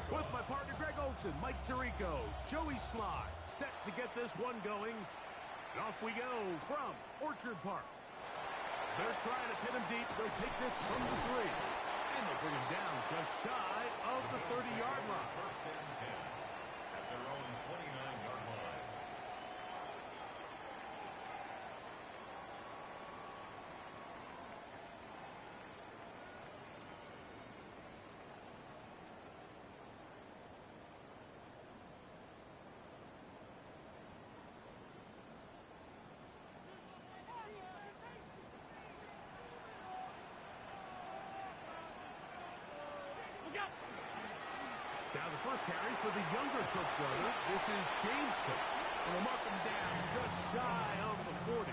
With my partner Greg Olson, Mike Tirico, Joey Sly, set to get this one going. And off we go from Orchard Park. They're trying to pin him deep. They'll take this from the 3. And they'll bring him down just shy of the 30-yard line. First and 10 at their own 29-yard line. Now the first carry for the younger Cook brother. This is James Cook. And they'll mark him down just shy of the 40.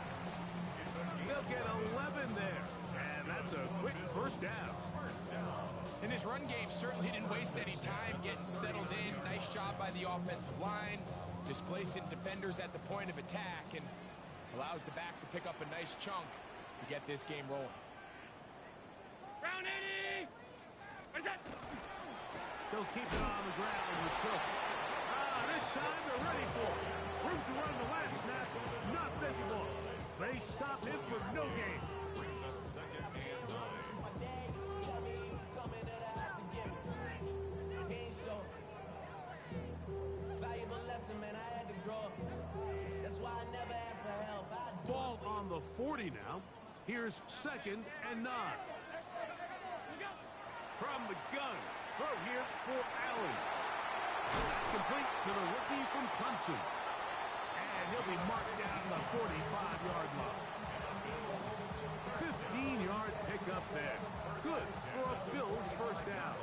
They'll get 11 there. And that's a quick first down. And this run game certainly didn't waste any time getting settled in. Nice job by the offensive line, displacing defenders at the point of attack, and allows the back to pick up a nice chunk to get this game rolling. Round 80! What is that? They'll keep it on the ground with Cook. This time they're ready for it. Room to run the last snap. Not this one. They stop him for no gain. Brings up second and 9. My dad used to tell me he would come into the house to give me. He ain't show. Valuable lesson, man. I had to grow up. That's why I never asked for help. Ball on the 40 now. Here's second and 9. From the gun. Throw here for Allen. That's complete to the rookie from Clemson. And he'll be marked down the 45-yard line. 15-yard pickup there. Good for a Bills first down.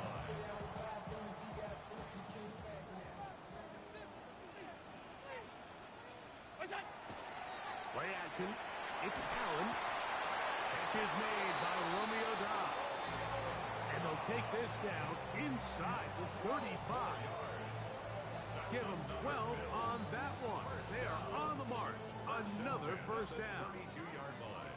Play action. It's Allen. Catch is made by Romeo Doubs. And they'll take this down inside the 35. Give them 12 on that one. They are on the march. Another first down. 32-yard line.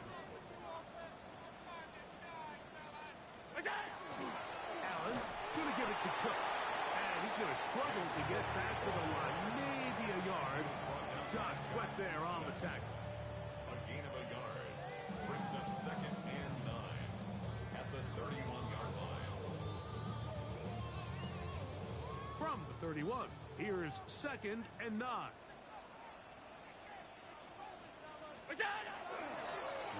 Allen going to give it to Cook. And he's going to struggle to get back to the line. Maybe a yard. Josh Sweat there on the tackle. A gain of a yard. Brings up second and 9 at the 31-yard line. From the 31, here's second and 9.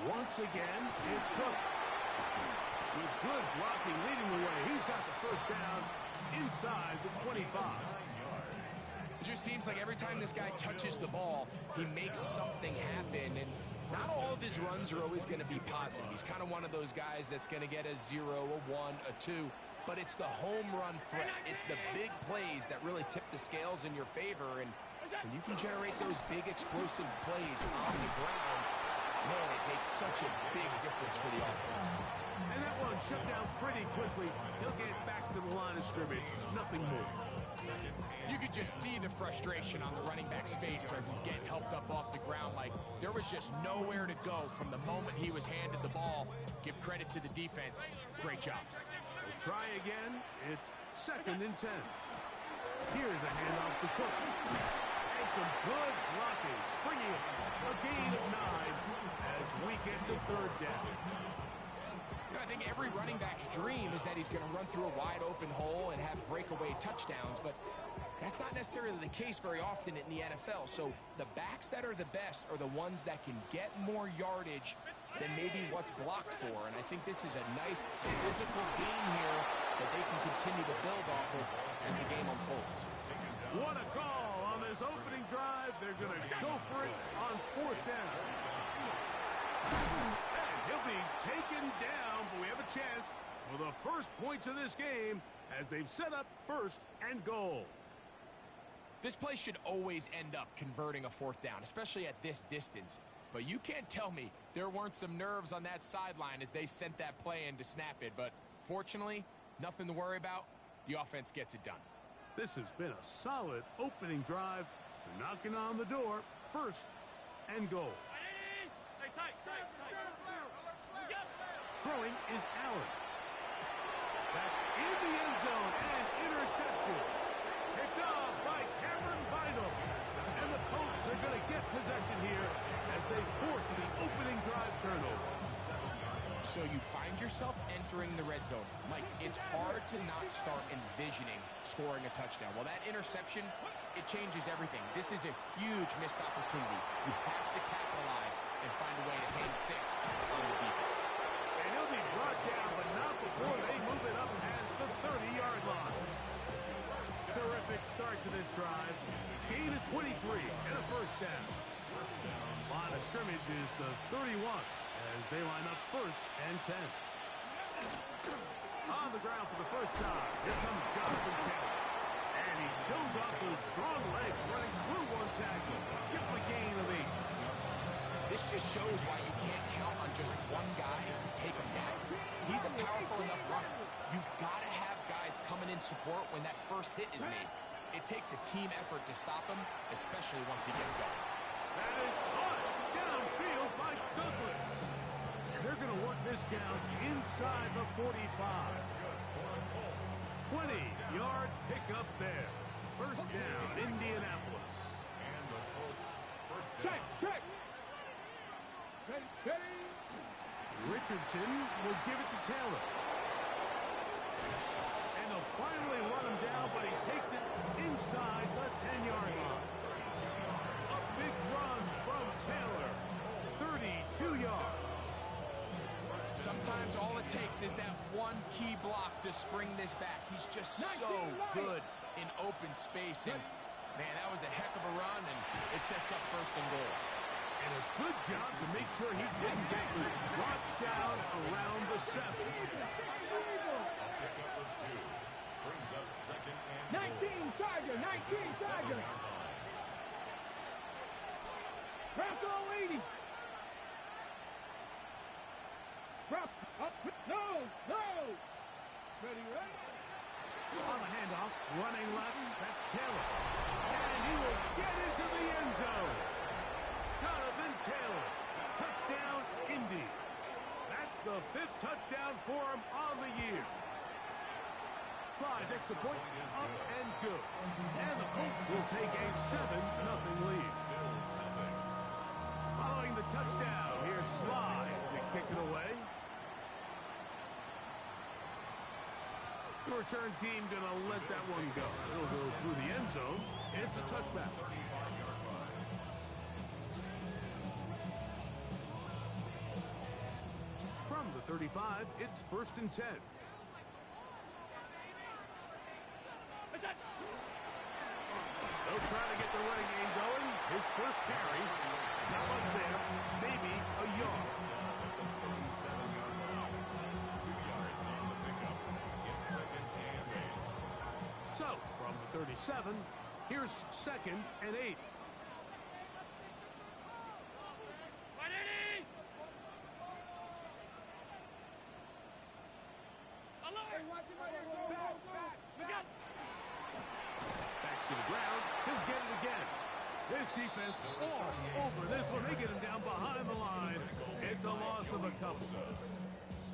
Once again, it's Cook. With good blocking leading the way, he's got the first down inside the 25. It just seems like every time this guy touches the ball, he makes something happen, and not all of his runs are always going to be positive. He's kind of one of those guys that's going to get a 0, a 1, a 2, but it's the home run threat. It's the big plays that really tip the scales in your favor, and when you can generate those big explosive plays on the ground, man, it makes such a big difference for the offense. And that one shut down pretty quickly. He'll get back to the line of scrimmage. Nothing more. You could just see the frustration on the running back's face as he's getting helped up off the ground. Like, there was just nowhere to go from the moment he was handed the ball. Give credit to the defense. Great job. We'll try again. It's second and 10. Here's a handoff to Cook. And some good blocking. Springing it. A gain of 9 as we get to third down. You know, I think every running back's dream is that he's going to run through a wide open hole and have breakaway touchdowns, but that's not necessarily the case very often in the NFL. So the backs that are the best are the ones that can get more yardage than maybe what's blocked for. And I think this is a nice physical game here that they can continue to build off of as the game unfolds. What a call on this opening drive. They're going to go for it on fourth down. And he'll be taken down, but we have a chance for the first points of this game as they've set up first and goal. This play should always end up converting a fourth down, especially at this distance. But you can't tell me there weren't some nerves on that sideline as they sent that play in to snap it. But fortunately, nothing to worry about. The offense gets it done. This has been a solid opening drive. They're knocking on the door. First and goal. Tight. Throwing is Allen. That's in the end zone and intercepted. So you find yourself entering the red zone. Mike, it's hard to not start envisioning scoring a touchdown. Well, that interception, it changes everything. This is a huge missed opportunity. You have to capitalize and find a way to hang 6 on the defense. And he'll be brought down, but not before they move it up past the 30-yard line. Terrific start to this drive. Gain of 23 and a first down. Line of scrimmage is the 31 as they line up first and 10. On the ground for the first time, here comes Jonathan Taylor. And he shows off those strong legs running through one tackle. Give him a gain of 8. This just shows why you can't count on just one guy to take him down. He's a powerful enough runner. You've got to have guys coming in support when that first hit is made. It takes a team effort to stop him, especially once he gets going. That is caught downfield by Douglas. And they're going to work this down inside the 45. 20-yard pickup there. First down, Indianapolis. And the Colts first down. Check. Richardson will give it to Taylor. And they'll finally run him down, but he takes it inside the 10-yard line. A big run from Taylor. 32 yards. Sometimes all it takes is that one key block to spring this back. He's just so good in open space. And, man, that was a heck of a run, and it sets up first and goal. And a good job to make sure he didn't get loose. Brought down around the 7. A pickup of 2. Brings up second and 19 Charger, 19 Charger. Bronco 80. Drop up. No. Ready, right? On the handoff, running left, that's Taylor. And he will get into the end zone. Jonathan Taylor, touchdown, Indy. That's the 5th touchdown for him on the year. Slides extra point, up and good. And the Colts will take a 7-0 lead. Following the touchdown, here's Sly to kick it away. The return team gonna let that one go. It'll go through the end zone. It's a touchback. From the 35, it's first and 10. They'll try to get the running game going. His first carry. Not much there. Maybe a yard. 37-yard line. 2 yards on the pickup. It's second and 8. So, from the 37, here's second and 8. Back to the ground. He'll get it again. This defense all over this one. They get him down behind the line. It's a loss of a couple.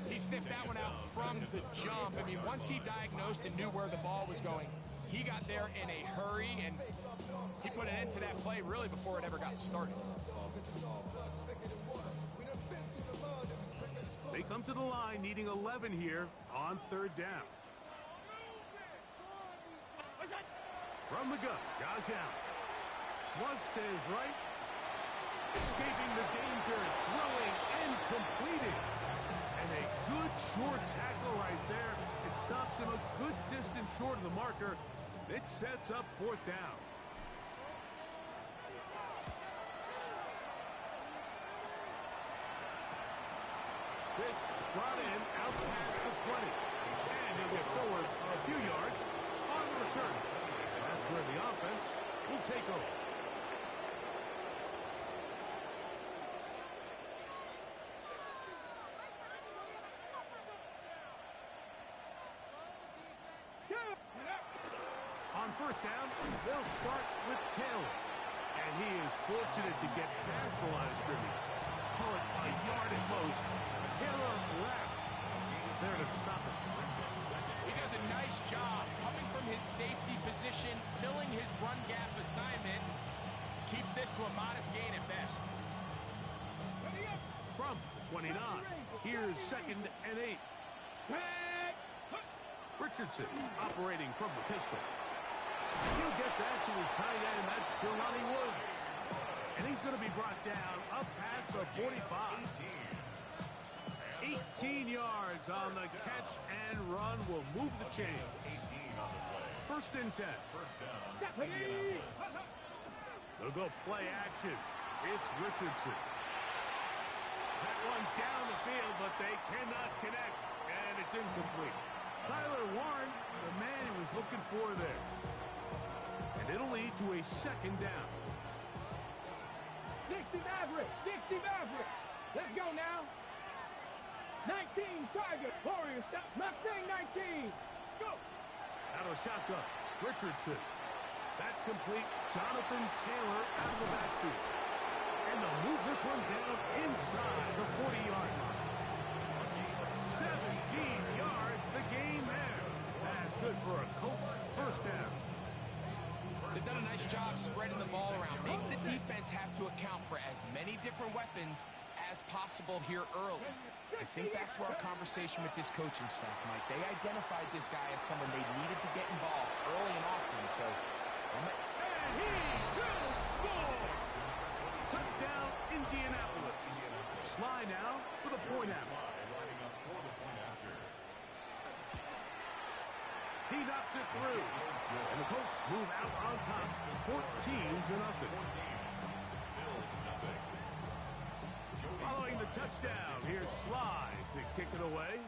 He sniffed that one out from the jump. I mean, once he diagnosed and knew where the ball was going, he got there in a hurry, and he put an end to that play really before it ever got started. They come to the line needing 11 here on third down. From the gun, Josh Allen. Flush to his right. Escaping the danger, throwing and completing. And a good short tackle right there. It stops him a good distance short of the marker. It sets up fourth down. This brought in out past the 20. And he'll get forward a few yards on the return. And that's where the offense will take over. On first down, they'll start with Taylor. And he is fortunate to get past the line of scrimmage. Call it a yard at most. Taylor Rapp is there to stop him. He does a nice job coming from his safety position, filling his run gap assignment. Keeps this to a modest gain at best. From the 29. Here's 2nd and 8. Richardson operating from the pistol. He'll get that to his tight end. That's Jelani Woods. And he's going to be brought down up past the 45. 18 yards on the catch and run will move the chain. 18 on the play. 1st and 10. First down. Deputy. They'll go play action. It's Richardson. That one down the field, but they cannot connect, and it's incomplete. Tyler Warren, the man he was looking for there. And it'll lead to a 2nd down. Dixie Maverick. Dixie Maverick. Let's go now. 19 Tiger. Warriors. Mustang 19. Let's go. Out of the shotgun. Richardson. That's complete. Jonathan Taylor out of the backfield. And they'll move this one down inside the 40-yard line. 17 yards, the game there. That's good for a Colts 1st down. They've done a nice job spreading the ball around. Make the defense have to account for as many different weapons as possible here early. I think back to our conversation with this coaching staff, Mike. They identified this guy as someone they needed to get involved early and often. So, And he will score! Touchdown, Indianapolis. Sly now for the point after. Lining up for the point after. He knocks it through. And the Colts move out on top, 14-0. Bills nothing. Following the touchdown, here's Sly to kick it away.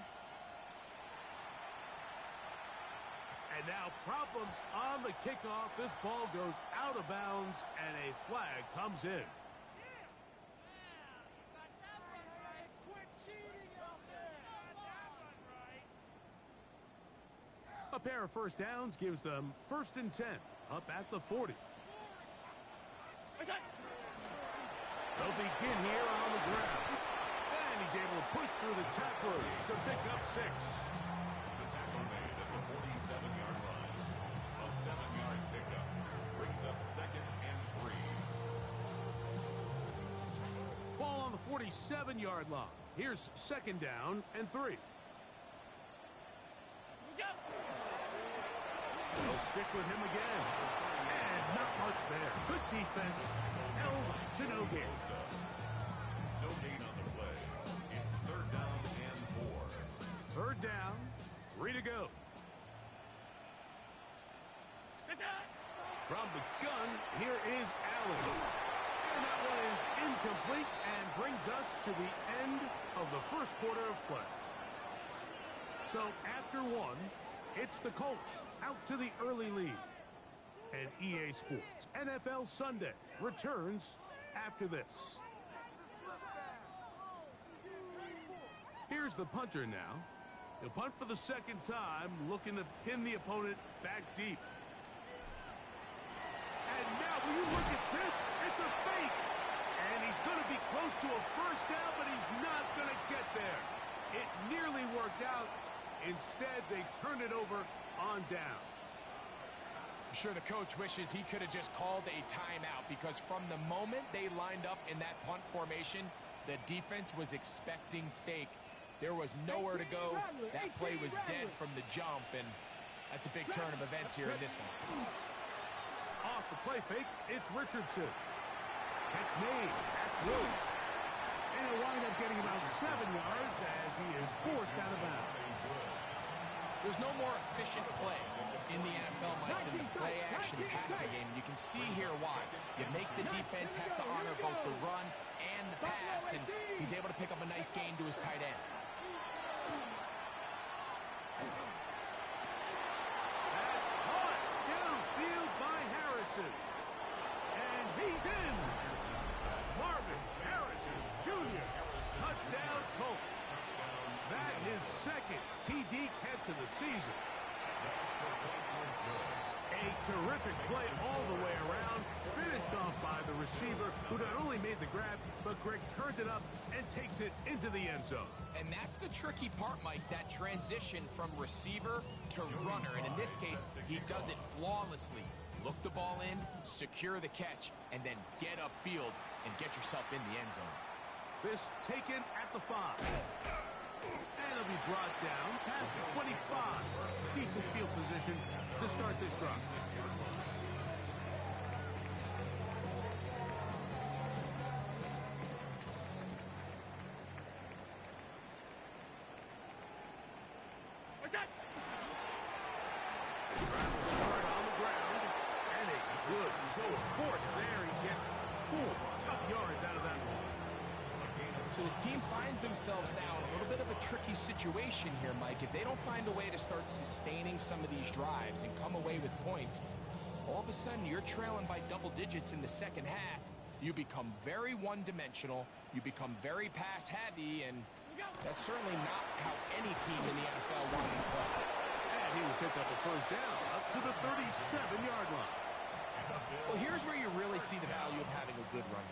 And now problems on the kickoff. This ball goes out of bounds, and a flag comes in. A pair of 1st downs gives them 1st and 10, up at the 40. They'll begin here on the ground. And he's able to push through the tacklers to pick up 6. The tackle made at the 47-yard line. A 7-yard pickup brings up 2nd and 3. Ball on the 47-yard line. Here's 2nd down and 3. They'll stick with him again. And not much there. Good defense. Held to no gain. No gain on the play. It's 3rd down and 4. 3rd down, 3 to go. From the gun, here is Allen. And that one is incomplete and brings us to the end of the 1st quarter of play. So after 1, it's the Colts out to the early lead. And EA Sports NFL Sunday returns after this. Here's the punter now. He'll punt for the 2nd time, looking to pin the opponent back deep. And now, will you look at this? It's a fake. And he's going to be close to a 1st down, but he's not going to get there. It nearly worked out. Instead, they turn it over on downs. I'm sure the coach wishes he could have just called a timeout, because from the moment they lined up in that punt formation, the defense was expecting fake. There was nowhere to go. That play was dead from the jump, and that's a big turn of events here in this one. Off the play fake, it's Richardson. Catch made. That's Woods. And he'll wind up getting about 7 yards as he is forced out of bounds. There's no more efficient play in the NFL, Mike, than the play-action passing game. You can see here why. You make the defense have to honor both the run and the pass, and he's able to pick up a nice gain to his tight end. That's caught downfield by Harrison. And he's in. Marvin Harrison Jr. Touchdown Colts. That his 2nd TD catch of the season. A terrific play all the way around, finished off by the receiver, who not only made the grab, but Greg turns it up and takes it into the end zone. And that's the tricky part, Mike, that transition from receiver to runner. And in this case, he does it flawlessly. Look the ball in, secure the catch, and then get upfield and get yourself in the end zone. This taken at the 5. And it'll be brought down past the 25. Decent field position to start this drive. So his team finds themselves now in a little bit of a tricky situation here, Mike. If they don't find a way to start sustaining some of these drives and come away with points, all of a sudden you're trailing by double digits in the second half. You become very one-dimensional, you become very pass-heavy, and that's certainly not how any team in the NFL wants to play. And he will pick up a first down up to the 37-yard line. Well, here's where you really see the value of having a good run.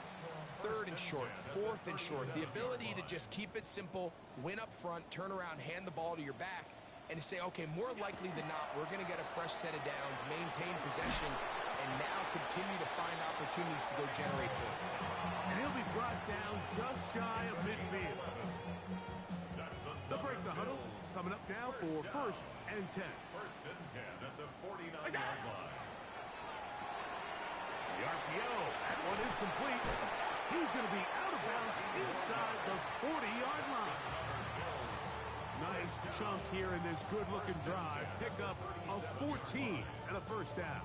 Third and short, fourth and short, the ability to just keep it simple, win up front, turn around, hand the ball to your back, and to say, okay, more likely than not, we're going to get a fresh set of downs, maintain possession, and now continue to find opportunities to go generate points. And he'll be brought down just shy of midfield. They'll break the huddle, coming up now for first and 10. First and 10 at the 49-yard line. The RPO, that one is complete. He's going to be out of bounds inside the 40-yard line. Nice chunk here in this good-looking drive. Pick up a 14 and a first down.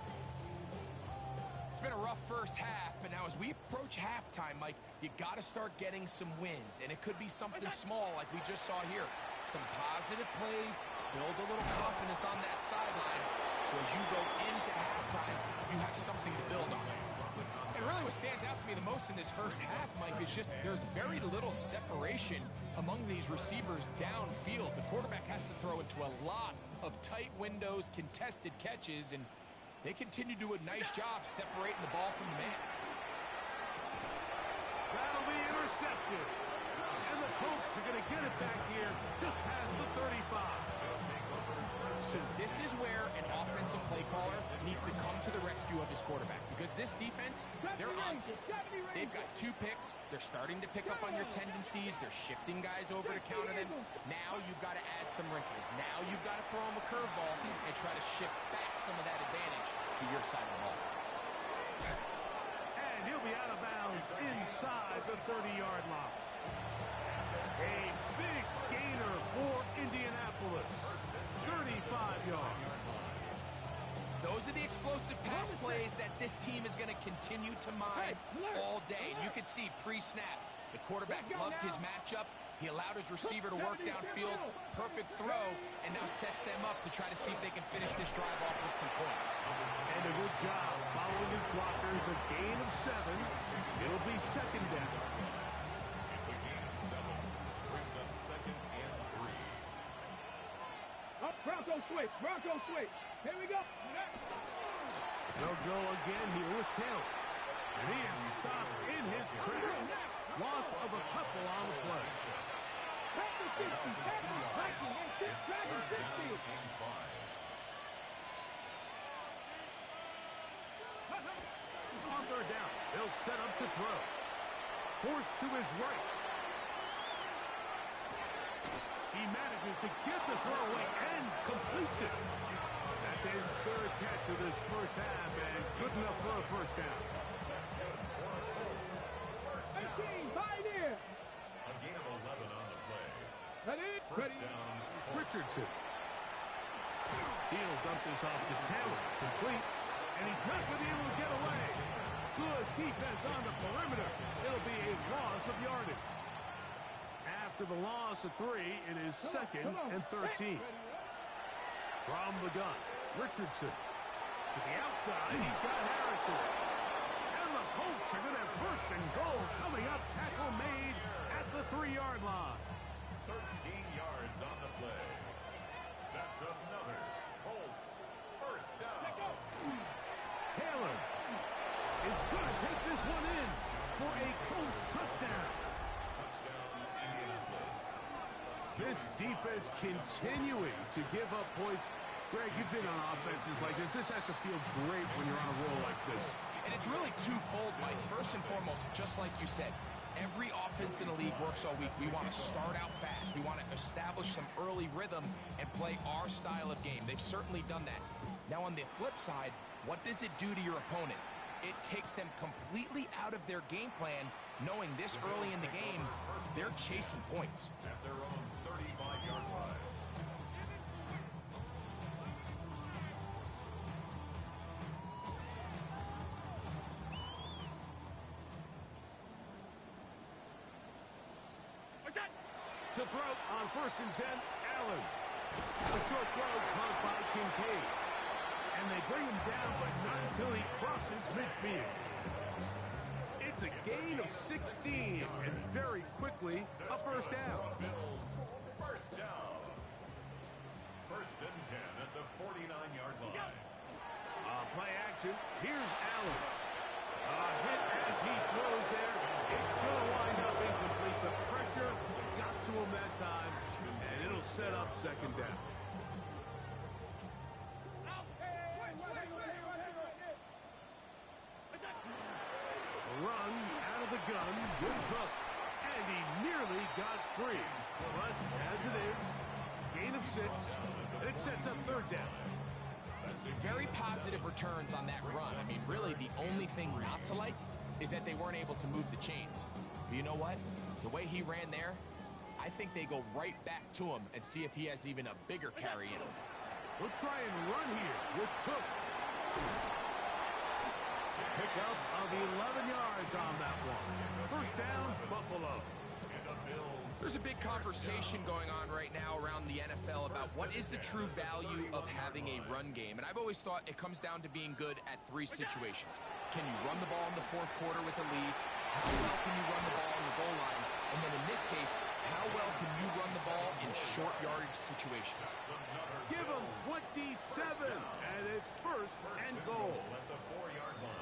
It's been a rough first half, but now as we approach halftime, Mike, you got to start getting some wins, and it could be something small like we just saw here. Some positive plays, build a little confidence on that sideline, so as you go into halftime, you have something to build on. And really what stands out to me the most in this first half, Mike, is just there's very little separation among these receivers downfield. The quarterback has to throw into a lot of tight windows, contested catches, and they continue to do a nice job separating the ball from the man. That'll be intercepted. And the Colts are going to get it back here just past the 35. So this is where an offensive play caller needs to come to the rescue of his quarterback, because this defense, they're on to it. They've got 2 picks. They're starting to pick up on your tendencies. They're shifting guys over to counter them. Now you've got to add some wrinkles. Now you've got to throw them a curveball and try to shift back some of that advantage to your side of the ball. And he'll be out of bounds inside the 30-yard line. A big gainer for Indianapolis. 35 yards. Those are the explosive pass plays that this team is going to continue to mine all day. And you can see pre-snap, the quarterback loved his matchup. He allowed his receiver to work downfield. Perfect throw, and now sets them up to try to see if they can finish this drive off with some points. And a good job following his blockers. A gain of 7. It'll be second down. It's a gain of 7. Brings up second and 3. Oh, Bronco switch. Bronco switch. Here we go. They'll go again here with Taylor. And he is stopped in his tracks. Loss of a couple on the play. Back to 60. Back to 60. On third down, they'll set up to throw. Forced to his right. He manages to get the throw away and completes it. That's his 3rd catch of this first half, and good enough for a first down. 18, pioneer. A gain of 11 on the play. Ready? First down. Richardson. He'll dump this off to Taylor. Complete. And he's not going to be able to get away. Good defense on the perimeter. It'll be a loss of yardage. After the loss of 3, it is second and 13. From the gun, Richardson. To the outside, he's got Harrison. And the Colts are going to have first and goal coming up. Tackle made at the 3-yard line. 13 yards on the play. That's another Colts first down. Taylor is going to take this one in for a Colts touchdown. Touchdown, Indianapolis. This defense continuing to give up points. Greg, you've been on offenses like this. This has to feel great when you're on a roll like this. And it's really twofold, Mike. First and foremost, just like you said, Every offense in the league works all week. We want to start out fast. We want to establish some early rhythm and play our style of game. They've certainly done that. Now on the flip side, what does it do to your opponent? It takes them completely out of their game plan, knowing this early in the game, they're chasing points. At their own 35-yard line. To throw on 1st and 10, Allen. A short throw caught by Kincaid. And they bring him down, but not until he crosses midfield. It's a gain of 16, and very quickly, a first down. Bills, first down. 1st and 10 at the 49-yard line. Play action. Here's Allen. A hit as he throws there. It's going to wind up incomplete. The pressure got to him that time, and it'll set up 2nd down. Run out of the gun with Cook, and he nearly got free. But as it is, gain of 6, and it sets up 3rd down. Very positive returns on that run. I mean, really, the only thing not to like is that they weren't able to move the chains. But you know what? The way he ran there, I think they go right back to him and see if he has even a bigger carry in him. We'll try and run here with Cook. Pickup of 11 yards on that one. 1st down, Buffalo. There's a big conversation going on right now around the NFL about what is the true value of having a run game. And I've always thought it comes down to being good at 3 situations. Can you run the ball in the 4th quarter with a lead? How well can you run the ball on the goal line? And then in this case, how well can you run the ball in short yardage situations? Give him 27, and it's 1st and goal.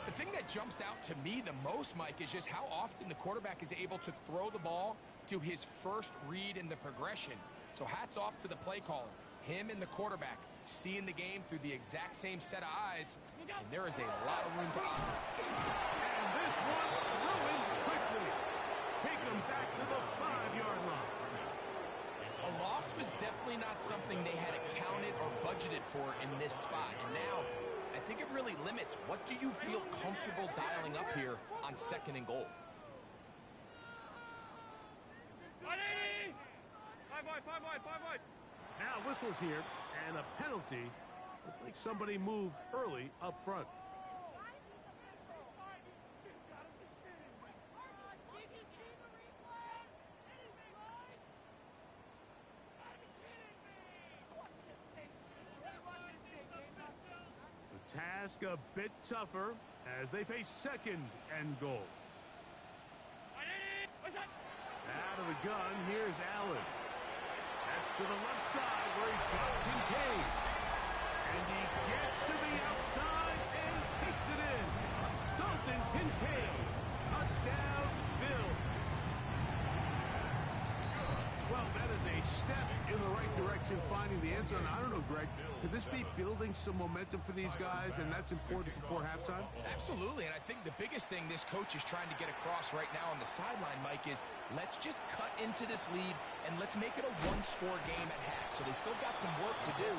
The thing that jumps out to me the most, Mike, is just how often the quarterback is able to throw the ball to his first read in the progression. So hats off to the play caller. Him and the quarterback seeing the game through the exact same set of eyes, and there is a lot of room to operate. And this one ruined quickly. Take them back to the 5-yard line. A loss was definitely not something they had accounted or budgeted for in this spot. And now, I think it really limits what do you feel comfortable dialing up here on 2nd and goal. Five wide. Now whistles here, and a penalty. Looks like somebody moved early up front. The task a bit tougher as they face 2nd and goal. Out of the gun, here's Allen. That's to the left side where he's got Kincaid. And he gets to the outside and takes it in. Dalton Kincaid. Touchdown, Bills. Well, that is a step in the right direction, finding the end zone. I don't know, Greg. Could this be building some momentum for these guys, and that's important before halftime? Absolutely, and I think the biggest thing this coach is trying to get across right now on the sideline, Mike, is let's just cut into this lead and let's make it a 1-score game at half. So they still got some work to do,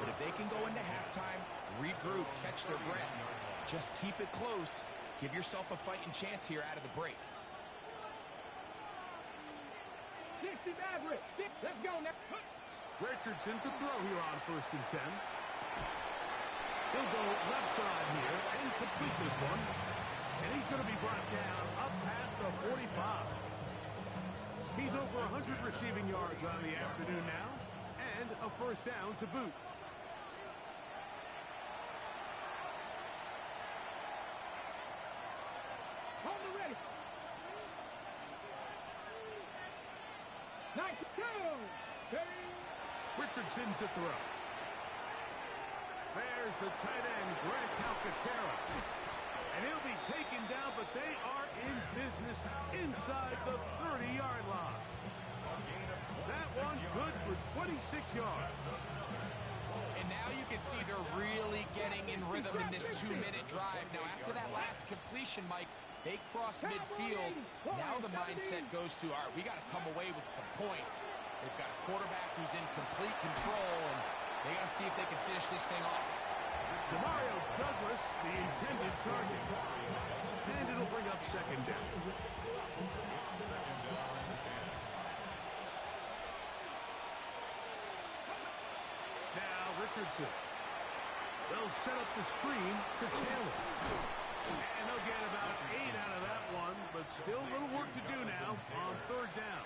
but if they can go into halftime, regroup, catch their breath, just keep it close, give yourself a fighting chance here out of the break. 60 Maverick. Let's go now. Richardson to throw here on 1st and 10. He'll go left side here and complete this one. And he's going to be brought down up past the 45. He's over 100 receiving yards on the afternoon now, and a 1st down to boot. Hold the ready. 92. Richardson to throw. There's the tight end, Grant Calcaterra. And he'll be taken down, but they are in business inside the 30-yard line. That one good for 26 yards. And now you can see they're really getting in rhythm in this 2-minute drive. Now, after that last completion, Mike, They cross midfield. Now the mindset goes to, all right, we got to come away with some points. They've got a quarterback who's in complete control, and they got to see if they can finish this thing off. Demario Douglas, the intended target. And it'll bring up second down. Now Richardson. They'll set up the screen to Taylor. And they'll get about 8 out of that one, but still a little work to do now on third down.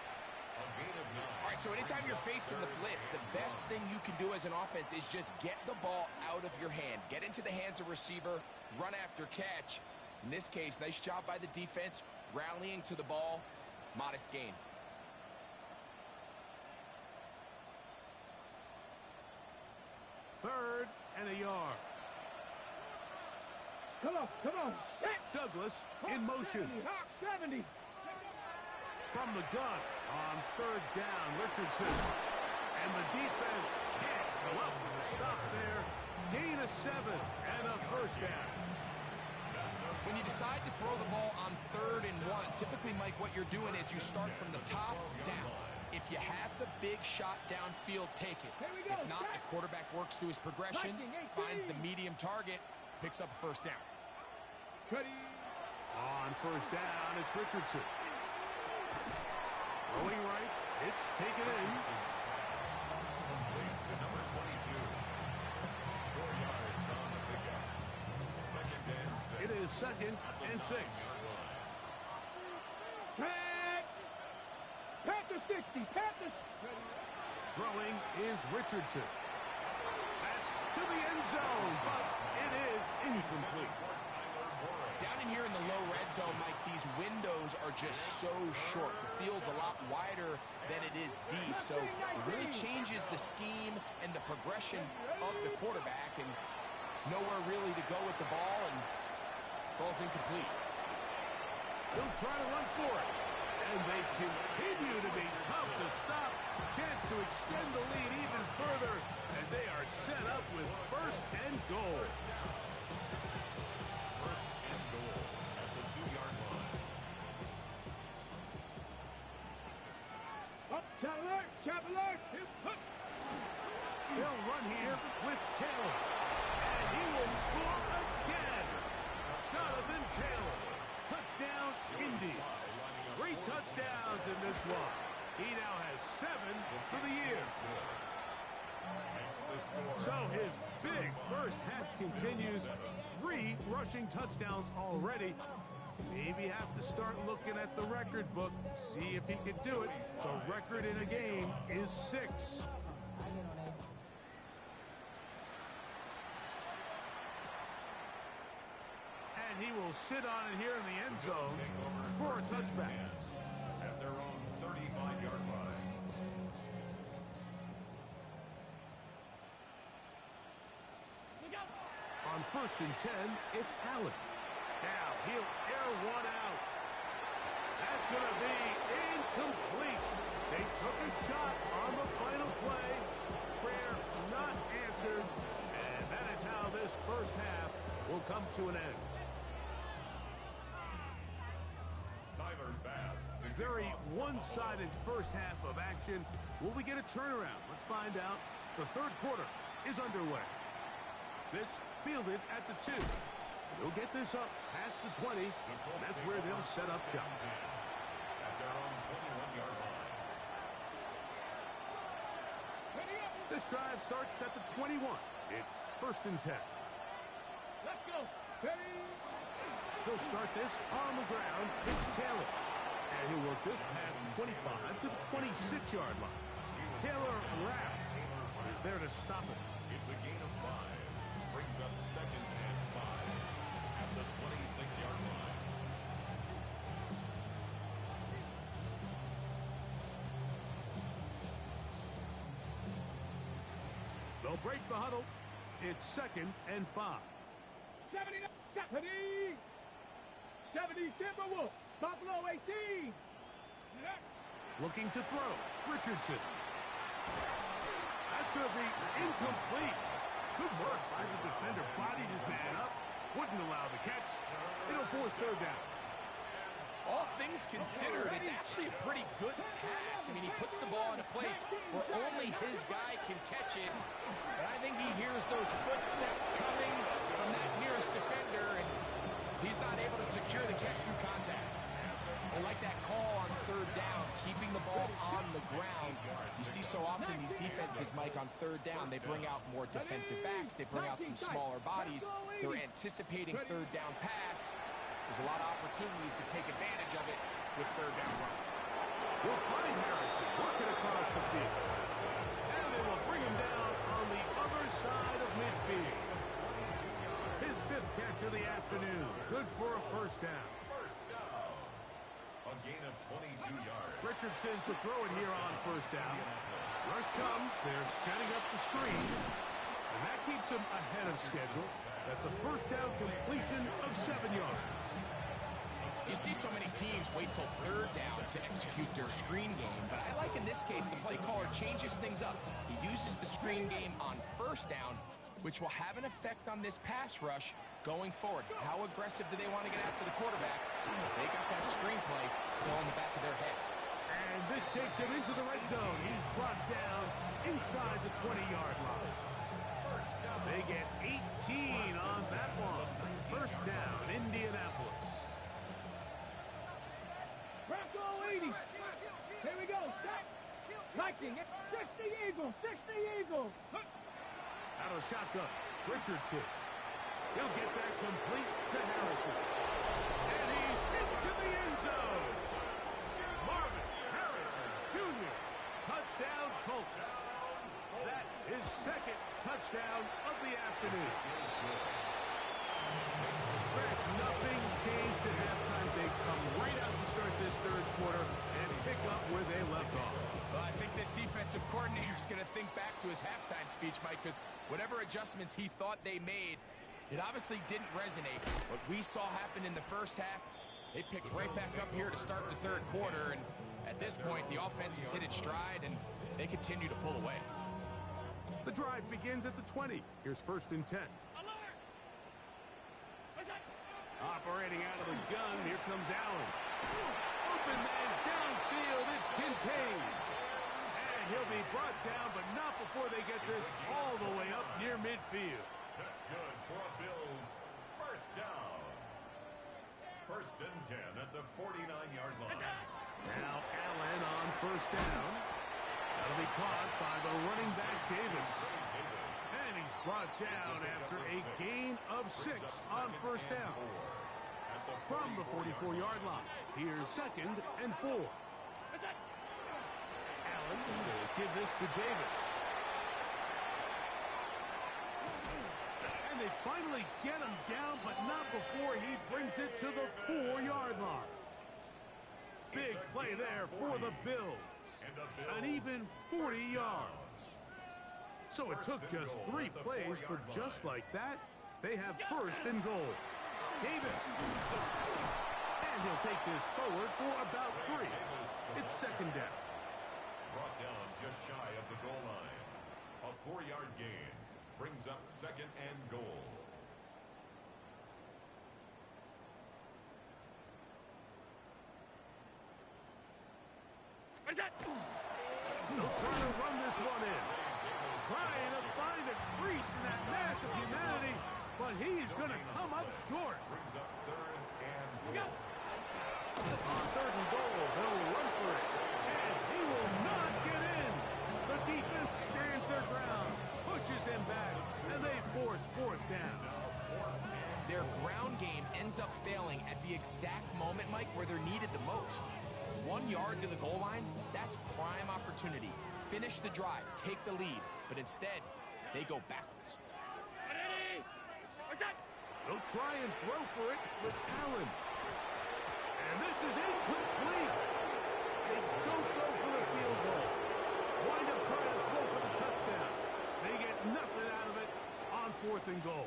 All right, so anytime you're facing the blitz, the best thing you can do as an offense is just get the ball out of your hand. Get into the hands of receiver, run after catch. In this case, nice job by the defense, rallying to the ball, modest gain. Third and a yard. Come on, set. Douglas in motion. Hawk 70. From the gun on third down, Richardson. And the defense can't go up with a stop there. Gain of 7 and a first down. When you decide to throw the ball on 3rd and 1, typically, Mike, what you're doing is you start from the top down. If you have the big shot downfield, take it. If not, the quarterback works through his progression, finds the medium target, picks up a first down. On first down, it's Richardson. Going right, it's taken in. To number 22. 4 yards on the pickup. Second and 6. It is second and 6. Panther 60. Panther. Throwing is Richardson. That's to the end zone, but it is incomplete. Down in here in the low red zone, Mike, these windows are just so short. The field's a lot wider than it is deep, so it really changes the scheme and the progression of the quarterback, and nowhere really to go with the ball, and falls incomplete. They'll try to run for it, and they continue to be tough to stop. Chance to extend the lead even further as they are set up with first and goal. Chapel. He'll run here with Taylor. And he will score again. Jonathan Taylor. Touchdown, Indy. 3 touchdowns in this one. He now has 7 for the year. So his big first half continues. 3 rushing touchdowns already. Maybe have to start looking at the record book, see if he can do it. The record in a game is 6. And he will sit on it here in the end zone for a touchback. At their own 35-yard line. On first and 10, it's Allen. Now he'll air one out. That's going to be incomplete. They took a shot on the final play. Prayer not answered. And that is how this first half will come to an end. Tyler Bass. Very one-sided first half of action. Will we get a turnaround? Let's find out. The third quarter is underway. This fielded at the 2. They'll get this up past the 20. That's where they'll set up shop. At their own 21-yard line. This drive starts at the 21. It's first and 10. Let's go. Steady. They'll start this on the ground. It's Taylor. And he'll work this past the 25 to the 26-yard line. Taylor Rapp is there to stop it. It's a gain of 5. Brings up second and 5 at the 26-yard line. They'll break the huddle. It's second and 5. 70 Timberwolves. Buffalo 18. Looking to throw. Richardson. That's going to be incomplete. Good work by the defender. Bodied his man up. Wouldn't allow the catch. It'll force third down. All things considered, it's actually a pretty good pass. I mean, he puts the ball in a place where only his guy can catch it. But I think he hears those footsteps coming from that nearest defender, and he's not able to secure the catch through contact. I like that call on third down, keeping the ball on the ground. You see so often these defenses, Mike, on third down, they bring out more defensive backs. They bring out some smaller bodies. They're anticipating third down pass. There's a lot of opportunities to take advantage of it with third down run. We'll find Harrison working across the field. And they will bring him down on the other side of midfield. His 5th catch of the afternoon. Good for a first down. First down. A gain of 22 yards. Richardson to throw it here on first down. Rush comes. They're setting up the screen. And that keeps him ahead of schedule. That's a first down completion of 7 yards. You see so many teams wait till third down to execute their screen game, but I like in this case the play caller changes things up. He uses the screen game on first down, which will have an effect on this pass rush going forward. How aggressive do they want to get after the quarterback? Because they got that screen play still in the back of their head. And this takes him into the red zone. He's brought down inside the 20-yard line. They get 18 on that one. First down, Indianapolis. Bronco 80. Here we go. Set. Liking it. 60 Eagles. 60 Eagles. Out of shotgun, Richardson. He'll get that complete to Harrison. And he's into the end zone. Marvin Harrison Jr. Touchdown Colts. That is 2nd touchdown of the afternoon. Expect nothing changed at halftime. They come right out to start this third quarter and pick up where they left off. Well, I think this defensive coordinator is going to think back to his halftime speech, Mike, because whatever adjustments he thought they made, it obviously didn't resonate. What we saw happen in the first half, they picked right back up here to start the third quarter, and at this point, the offense has hit its stride, and they continue to pull away. The drive begins at the 20. Here's 1st and 10. Operating out of the gun, here comes Allen. Open man downfield, it's Kincaid. And he'll be brought down, but not before they get this all the way up near midfield. That's good for a Bills first down. 1st and 10 at the 49-yard line. Now Allen on first down. That'll be caught by the running back Davis. And he's brought down after a gain of 6 on first down. From the 44-yard line, here's 2nd and 4. Allen will give this to Davis. And they finally get him down, but not before he brings it to the 4-yard line. Big play there for the Bills. An even 40 yards. So it took just 3 plays, but just like that, they have 1st and goal. Davis. And he'll take this forward for about 3. It's 2nd down. Brought down just shy of the goal line. A 4-yard gain brings up 2nd and goal. They'll try to run this one in. Trying to find a crease in that mass of humanity, but he's going to come up short. Brings up 3rd and goal. On 3rd and goal, they'll run for it. And he will not get in. The defense stands their ground, pushes him back, and they force 4th down. Their ground game ends up failing at the exact moment, Mike, where they're needed the most. 1 yard to the goal line, that's prime opportunity. Finish the drive, take the lead, but instead, they go backwards. They'll try and throw for it with Allen. And this is incomplete. They don't go for the field goal. Wind up trying to throw for the touchdown. They get nothing out of it on 4th and goal.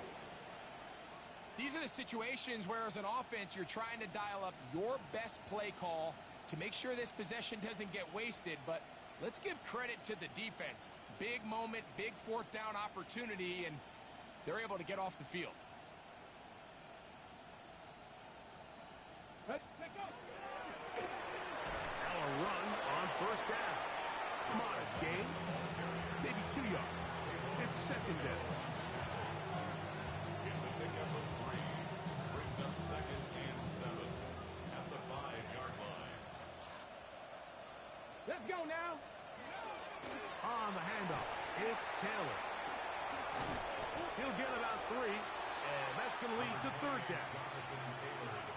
These are the situations where, as an offense, you're trying to dial up your best play call to make sure this possession doesn't get wasted, but let's give credit to the defense. Big moment, big 4th down opportunity, and they're able to get off the field. Let's go. this game? Maybe 2 yards. It's second down. It's a pickup of 3. Brings up second and 7 at the 5-yard line. Let's go now. On the handoff, it's Taylor. He'll get about 3, and that's going to lead to third down.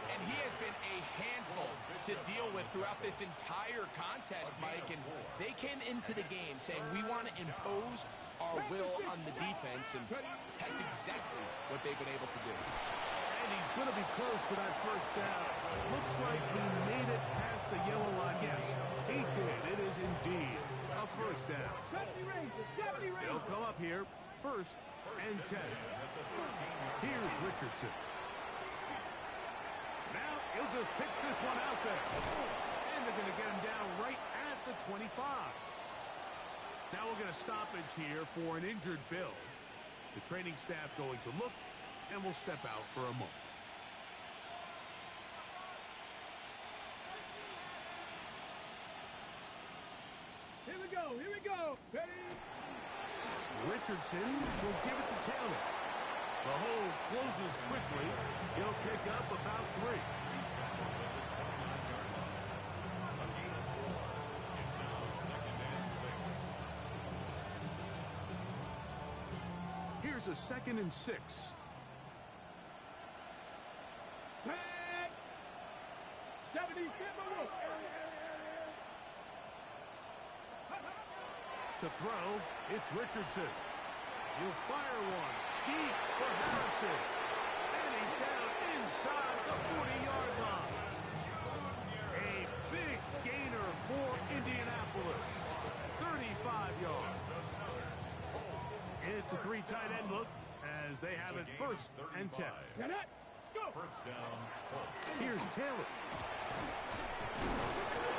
And he has been a handful to deal with throughout this entire contest, Mike. And they came into the game saying, we want to impose our will on the defense. And that's exactly what they've been able to do. And he's going to be close to that first down. Looks like he made it past the yellow line. Yes, he did. It is indeed a first down. 70 Rangers, 70 Rangers. They'll come up here, first and 10. Here's Richardson. Now he'll just pitch this one out there. And they're going to get him down right at the 25. Now we'll get a stoppage here for an injured Bill. The training staff going to look, and we'll step out for a moment. Here we go, here we go. Ready? Richardson will give it to Taylor. The hole closes quickly. He'll pick up about 3. It's now second and 6. Here's a second and 6. Back. 70 Timberwolves. To throw, it's Richardson. He'll fire one deep for Harrison. And he's down inside the 40-yard line. A big gainer for Indianapolis. 35 yards. It's a 3 tight end look as they have it first and 10. Get it. Let's go. First down, Colts. Here's Taylor.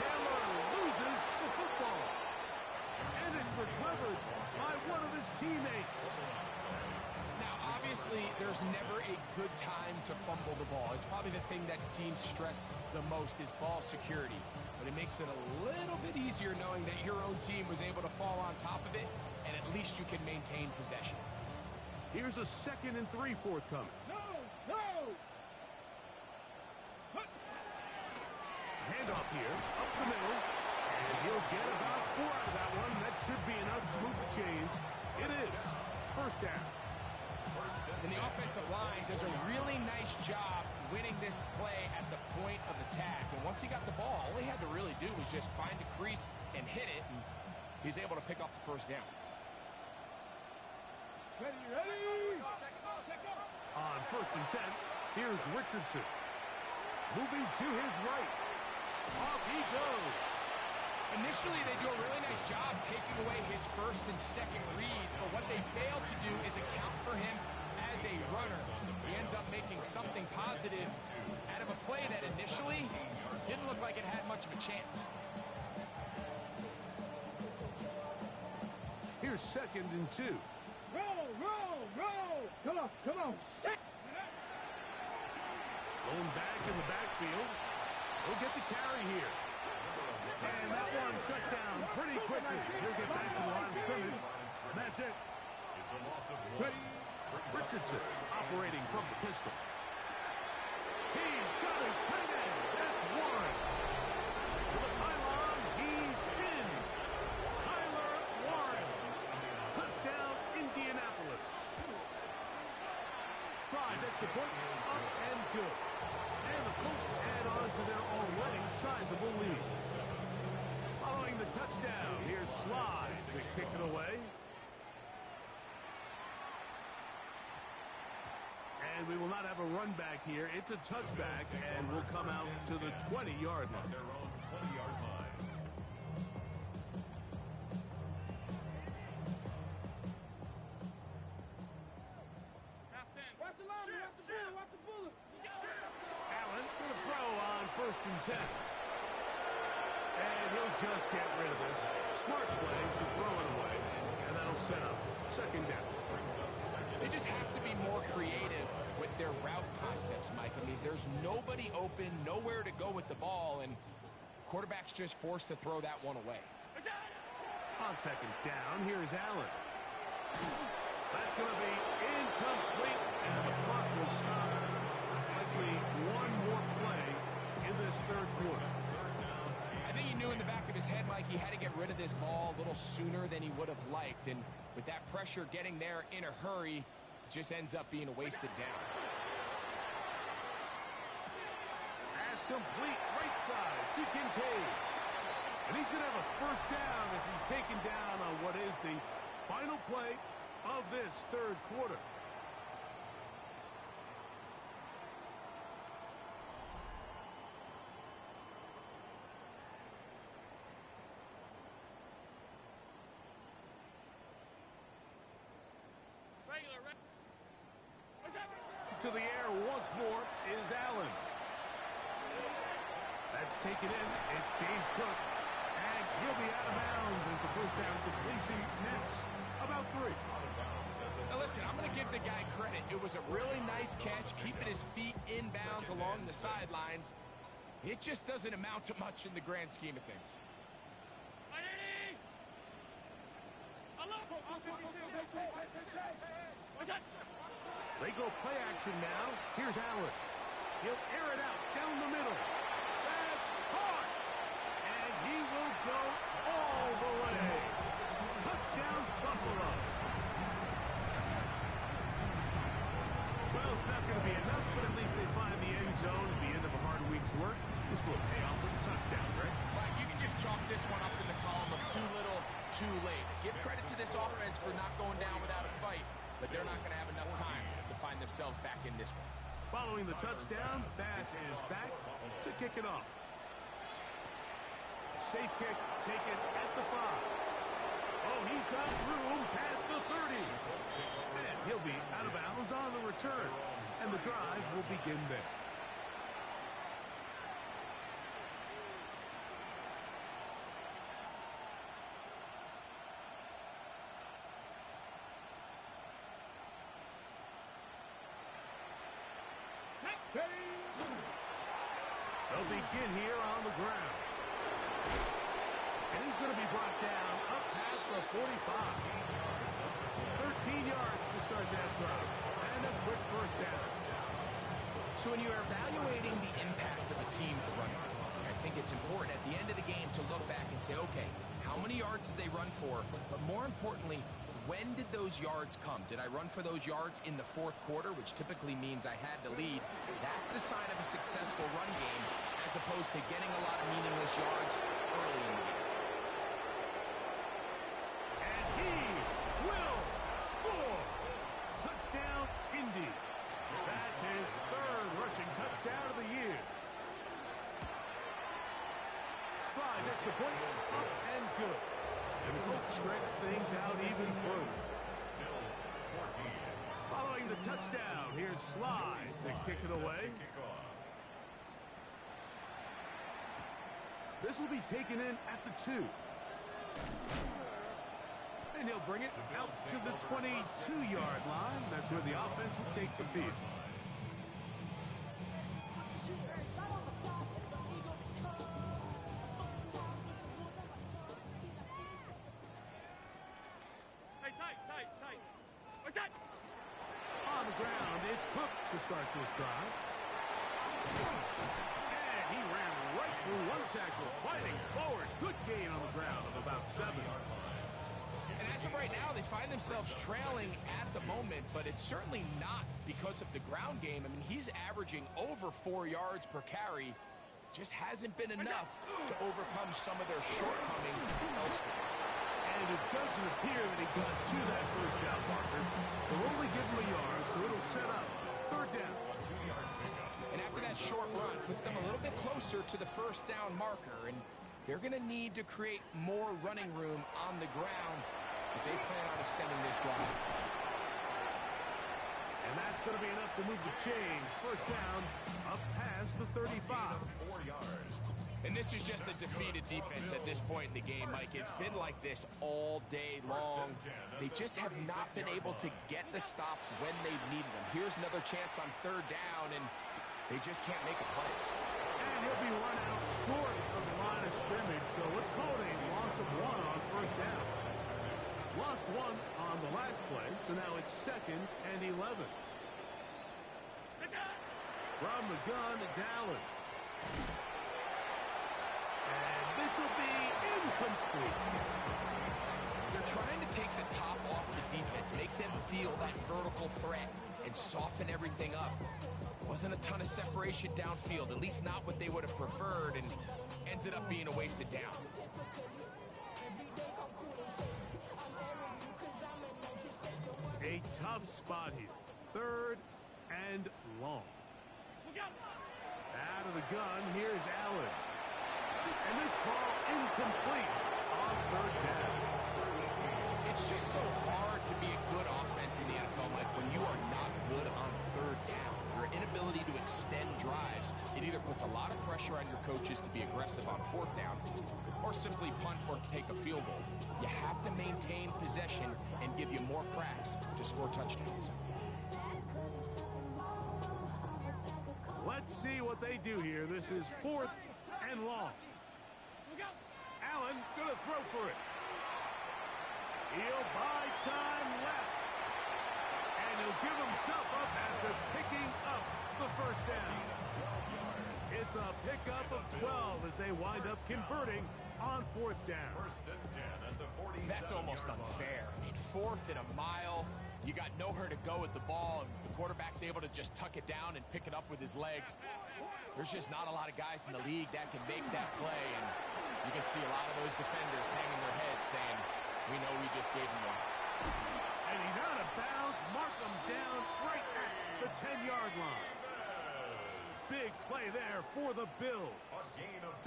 Taylor loses the football. And it's recovered by one of his teammates. Now, obviously, there's never a good time to fumble the ball. It's probably the thing that teams stress the most is ball security. But it makes it a little bit easier knowing that your own team was able to fall on top of it, and at least you can maintain possession. Here's a second and 3 forthcoming. No, no. Handoff here, up the middle. And he'll get about 4 out of that one. That should be enough to move the chains. It is. First down. And the offensive line does a really nice job winning this play at the point of attack. And once he got the ball, all he had to really do was just find a crease and hit it. And he's able to pick up the first down. Ready, ready. Check out. On first and 10, here's Richardson. Moving to his right. Off he goes. Initially, they do a really nice job taking away his first and second read, but what they fail to do is account for him as a runner. He ends up making something positive out of a play that initially didn't look like it had much of a chance. Here's second and 2. Roll, roll, roll. Come on, come on. Set. Going back in the backfield. He'll get the carry here. And that one shut down pretty quickly. He'll get back to the line of scrimmage. And that's it. It's a loss of 1. Ready. Richardson operating from the pistol. He's got his tight end. That's 1. To the pylon, he's in. Tyler Warren. Touchdown, Indianapolis. Slide at the point, up and good. And the Colts add on to their already sizable lead. Following the touchdown, here's Slide to kick it away. And we will not have a run back here. It's a touchback, and we'll come out to the 20-yard line. Their own 20-yard line. Watch the line, watch the bullet, watch the bullet. Allen going to throw on first and 10. And he'll just get rid of this. Smart play to throw it away. And that'll set up second down. They just have to be more creative with their route concepts, Mike. I mean, there's nobody open, nowhere to go with the ball, and quarterback's just forced to throw that one away. On second down, here's Allen. That's going to be incomplete, and the clock will stop. Likely one more play in this third quarter. I think he knew in the back of his head, Mike, he had to get rid of this ball a little sooner than he would have liked. And with that pressure getting there in a hurry, it just ends up being a wasted down. Pass complete, right side to Kincaid. And he's going to have a first down as he's taken down on what is the final play of this third quarter. To the air once more is Allen. That's taken in. It's James Cook. And he'll be out of bounds as the first down completion nets about 3. Now listen, I'm going to give the guy credit. It was a really nice catch, keeping his feet in bounds along the sidelines. It just doesn't amount to much in the grand scheme of things. They go play action now. Here's Allen. He'll air it out down the middle. That's caught. And he will go all the way. Touchdown, Buffalo. Well, it's not going to be enough, but at least they find the end zone at the end of a hard week's work. This will pay off with a touchdown, right? Right, you can just chalk this one up in the column of too little, too late. Give credit to this offense for not going down without a fight, but they're not going to have enough time to find themselves back in this one. Following the touchdown, Bass is back to kick it off. Safe kick taken at the 5. Oh, he's got room past the 30. And he'll be out of bounds on the return. And the drive will begin there. They'll begin here on the ground. And he's going to be brought down up past the 45. 13 yards to start that drive. And a quick first down. So when you're evaluating the impact of a team's run, I think it's important at the end of the game to look back and say, okay, how many yards did they run for? But more importantly, when did those yards come? Did I run for those yards in the fourth quarter, which typically means I had to lead? That's the sign of a successful run game, as opposed to getting a lot of meaningless yards early in the game. And he will score. Touchdown, Indy. That's his third rushing touchdown of the year. Slides extra point, up and good. And he'll stretch things out even further. Following the touchdown, here's Sly to kick it away. This will be taken in at the 2. And he'll bring it out to the 22-yard line. That's where the offense will take the field. On the ground, it's Cook to start this drive. And he ran right through one tackle, fighting forward. Good gain on the ground of about 7. And as of right now, they find themselves trailing at the moment, but it's certainly not because of the ground game. I mean, he's averaging over 4 yards per carry. Just hasn't been enough to overcome some of their shortcomings elsewhere. And it doesn't appear that he got to that first down marker. They'll only give him a yard, so it'll set up third down. And after that short run, puts them a little bit closer to the first down marker, and they're going to need to create more running room on the ground if they plan on extending this drive. And that's going to be enough to move the chains. First down, up past the 35. 4 yards. And this is just a defeated defense at this point in the game, Mike. It's been like this all day long. They just have not been able to get the stops when they've needed them. Here's another chance on third down, and they just can't make a play. And he'll be run out short of the line of scrimmage, so let's call it a loss of 1 on first down. Lost 1 on the last play, so now it's 2nd and 11. From the gun, it's Allen. And this will be incomplete. They're trying to take the top off the defense, make them feel that vertical threat, and soften everything up. Wasn't a ton of separation downfield, at least not what they would have preferred, and ended up being a wasted down. A tough spot here. 3rd and long. Out of the gun, here's Allen. And this ball incomplete on 3rd down. It's just so hard to be a good offense in the NFL, Mike, when you are not good on 3rd down. Your inability to extend drives, it either puts a lot of pressure on your coaches to be aggressive on 4th down, or simply punt or take a field goal. You have to maintain possession and give you more cracks to score touchdowns. Let's see what they do here. This is 4th and long. Allen gonna throw for it. He'll buy time left. And he'll give himself up after picking up the first down. It's a pickup of 12 as they wind up converting on 4th down. 1st and 10 at the 47. That's almost unfair. I mean, 4th and a mile. You got nowhere to go with the ball, and the quarterback's able to just tuck it down and pick it up with his legs. There's just not a lot of guys in the league that can make that play, and you can see a lot of those defenders hanging their heads saying, we know we just gave him one. And he's out of bounds. Mark him down right at the 10-yard line. Big play there for the Bills.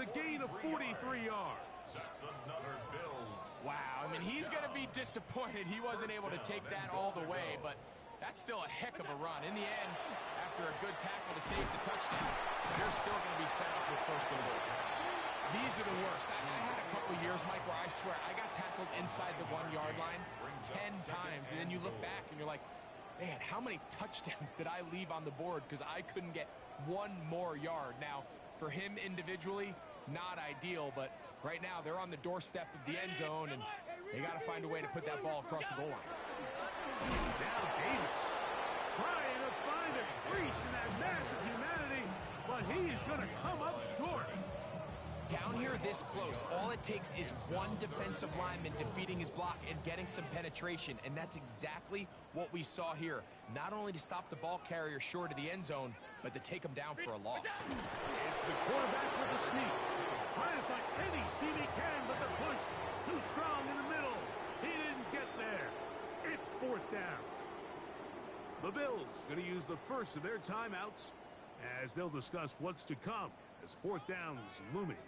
To gain of 43 yards. That's another Bills. Wow, I mean, he's going to be disappointed he wasn't able to take that all the way, but that's still a heck of a run. In the end, after a good tackle to save the touchdown, they're still going to be set up with 1st and goal. These are the worst. I had a couple years, Mike, where I swear I got tackled inside the 1-yard line 10 times, and then you look back and you're like, man, how many touchdowns did I leave on the board because I couldn't get 1 more yard? Now, for him individually, not ideal, but right now they're on the doorstep of the end zone, and they got to find a way to put that ball across the goal line. Now Davis trying to find a crease in that mass of humanity, but he's going to come up short. Down here this close, all it takes is one defensive lineman defeating his block and getting some penetration, and that's exactly what we saw here. Not only to stop the ball carrier short of the end zone, but to take him down for a loss. It's the quarterback with the sneak. Trying to find any seam he can, but the push too strong in the middle. He didn't get there. It's 4th down. The Bills going to use the first of their timeouts as they'll discuss what's to come as 4th down is looming.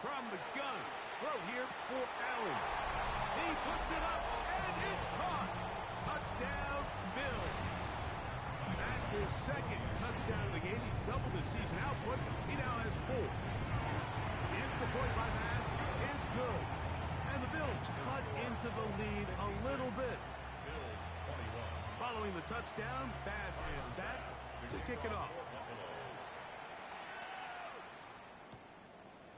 From the gun, throw here for Allen. He puts it up, and it's caught. Touchdown, Bills. That's his 2nd touchdown of the game. He's doubled his season output. He now has 4. The extra point by Bass is good. And the Bills cut into the lead a little bit. Bills 21. Following the touchdown, Bass is back to kick it off.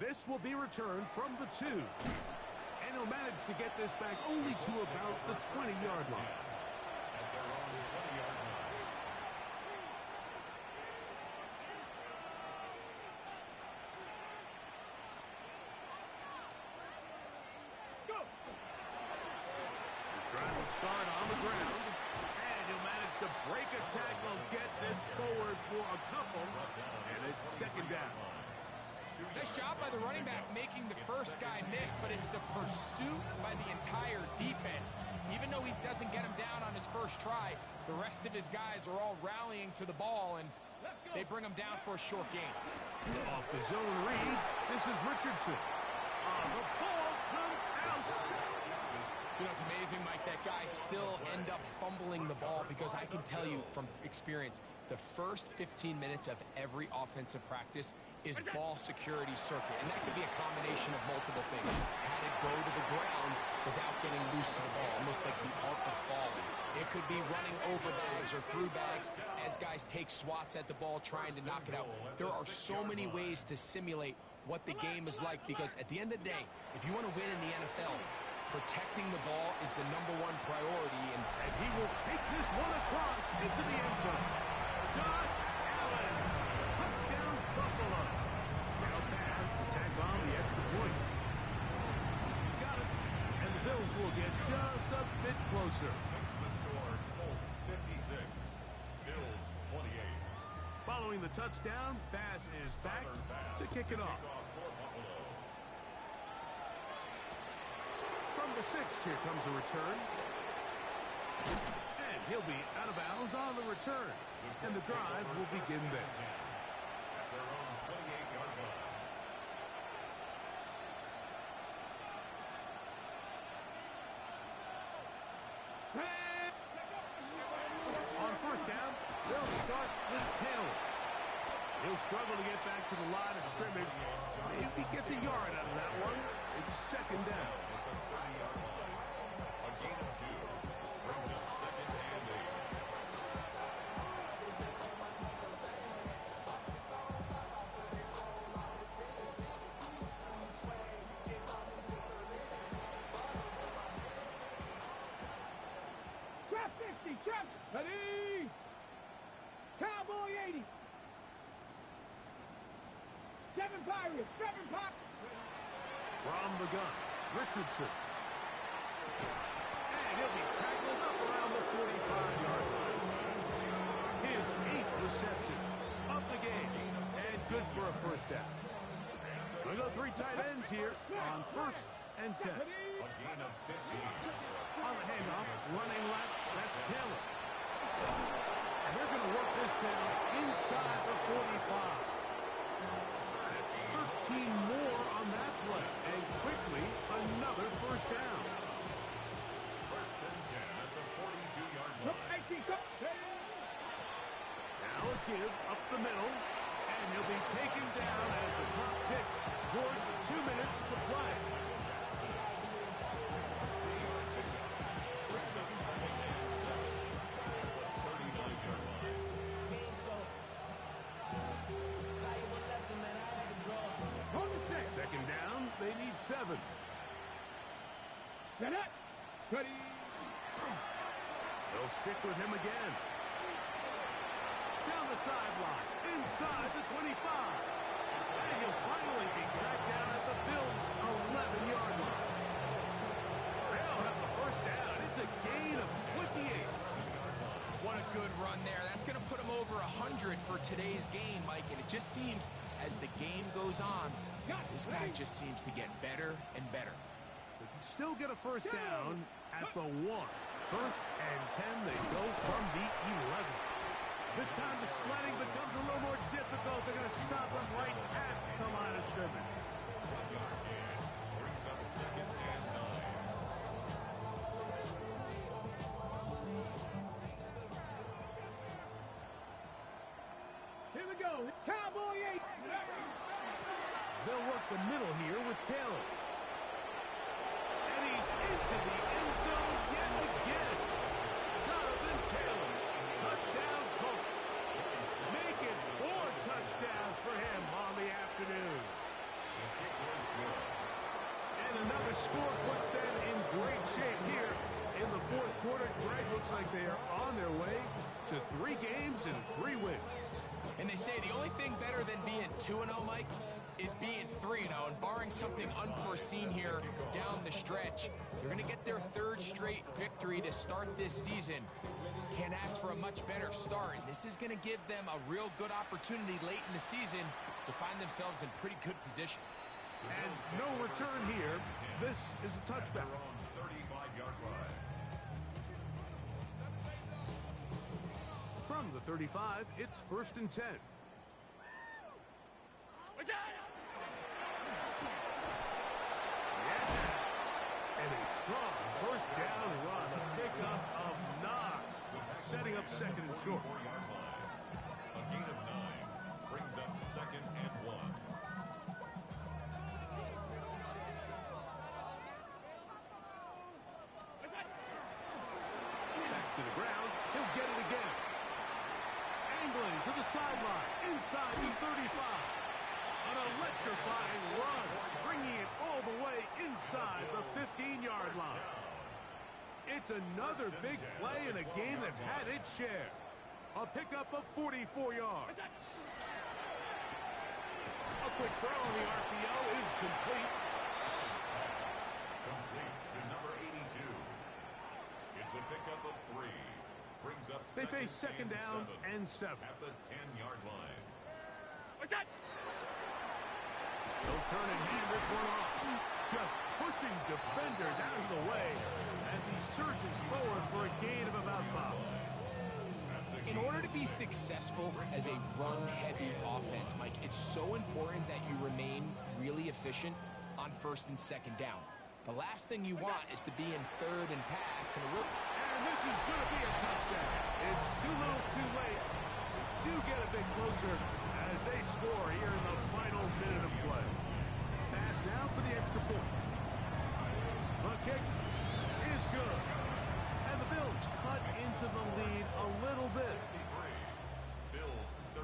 This will be returned from the 2. And he'll manage to get this back only to about the 20-yard line. At their own 20-yard line. Go! He's trying to start on the ground. And he'll manage to break a tackle, get this forward for a couple. And it's 2nd down. Nice job by the running back making the first guy miss, but it's the pursuit by the entire defense. Even though he doesn't get him down on his first try, the rest of his guys are all rallying to the ball, and they bring him down for a short gain. Off the zone read, this is Richardson. The ball comes out. You know, it's amazing, Mike, that guys still end up fumbling the ball because I can tell you from experience, the first 15 minutes of every offensive practice is ball security circuit, and that could be a combination of multiple things. How to go to the ground without getting loose to the ball, almost like the art of falling. It could be running over bags or through bags as guys take swats at the ball trying to knock it out. There are so many ways to simulate what the game is like because at the end of the day, if you want to win in the NFL, protecting the ball is the #1 priority. And he will take this one across into the end zone. Josh Allen, touchdown Buffalo. Now pass to tack on the extra point. He's got it. And the Bills will get just a bit closer. Makes the score Colts 56, Bills 28. Following the touchdown, Bass is back to kick it off. For Buffalo. From the 6, here comes a return. And he'll be out of bounds on the return. And the drive will begin then. At their own 28-yard line. On first down, they'll start with Taylor. He'll struggle to get back to the line of scrimmage. If he gets a yard out of that one, it's second down. A gain of 2 brings up second and 8. Trap 50, trap, ready, Cowboy 80. 7 Pirates, 7 Pirates. From the gun, Richardson. And he'll be tackled up around the 45-yard line. His 8th reception of the game. And good for a first down. We'll go 3 tight ends here on first and 10. A gain of 15. On the handoff, running left, that's Taylor. And they're going to work this down inside the 45. That's 13 more on that play. And quickly, another first down. First and 10 at the 42-yard line. Now a give up the middle. And he'll be taken down as the clock ticks towards 2 minutes to play. Brings us second and 7 at the 39-yard line. Game show. Valuable lesson, man. I had to grow. On the 6. Second down, they need 7. Set up. Steady. They'll stick with him again. Down the sideline, inside the 25. And he'll finally be tracked down at the Bills' 11-yard line. They'll have the first down. It's a gain of 28. What a good run there. That's going to put him over 100 for today's game, Mike. And it just seems as the game goes on, this guy just seems to get better and better. They can still get a first down at the 1. First and 10, they go from the 11. This time the sledding becomes a little more difficult. They're going to stop him right at the line of scrimmage. Brings up second and 9. Here we go. Cowboy 8. They'll work the middle here with Taylor. And he's into the end zone yet again. Jonathan Taylor. Touchdown Colts. Make it 4 touchdowns for him on the afternoon. And another score puts them in great shape here in the 4th quarter. Greg, looks like they are on their way to 3 games and 3 wins. And they say the only thing better than being 2-0, Mike, is being 3-0. And barring something unforeseen here down the stretch, they're going to get their 3rd straight victory to start this season. Can't ask for a much better start. This is going to give them a real good opportunity late in the season to find themselves in pretty good position. And no return here. This is a touchback. Their own 35-yard line. From the 35, it's first and 10. And a strong first setting up second and short. 4-yard line. A gain of 9 brings up 2nd and 1. Back to the ground. He'll get it again. Angling to the sideline. Inside the 35. An electrifying run. Bringing it all the way inside the 15-yard line. It's another big play in a game that's had its share. A pickup of 44 yards. A quick throw on the RPO is complete. Complete to number 82. It's a pickup of 3. Brings up They face second down and 7. at the 10-yard line. He'll turn and hand this one off. Just pushing defenders out of the way as he surges forward for a gain of about 5. In order to be successful as a run-heavy offense, Mike, it's so important that you remain really efficient on first and second down. The last thing you want is to be in third and pass and And this is going to be a touchdown. It's too little too late. Do get a bit closer as they score here in the final minute of play. Pass now for the extra point. The kick is good. And the Bills cut into the lead a little bit. 63. Bills 35.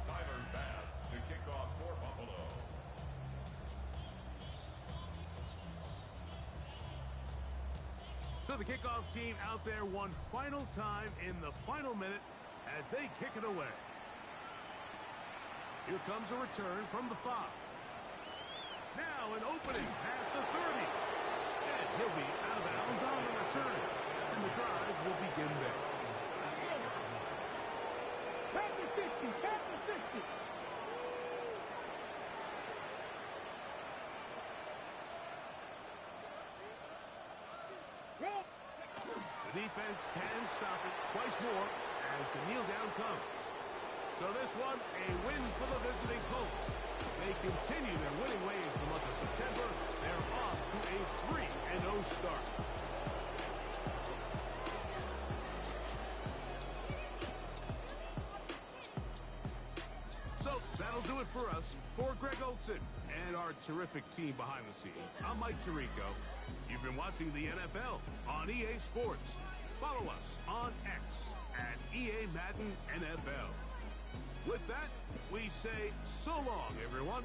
Tyler Bass to kick off for Buffalo. So the kickoff team out there one final time in the final minute as they kick it away. Here comes a return from the 5. Now an opening past the 30. And he'll be out of bounds on the return. And the drive will begin there. Back to 60, back to 60. Roll. The defense can stop it twice more as the kneel down comes. So this one, a win for the visiting Colts. They continue their winning ways in the month of September. They're off to a 3-0 start. So that'll do it for us. For Greg Olson and our terrific team behind the scenes, I'm Mike Tirico. You've been watching the NFL on EA Sports. Follow us on X at EA Madden NFL. With that, we say so long, everyone.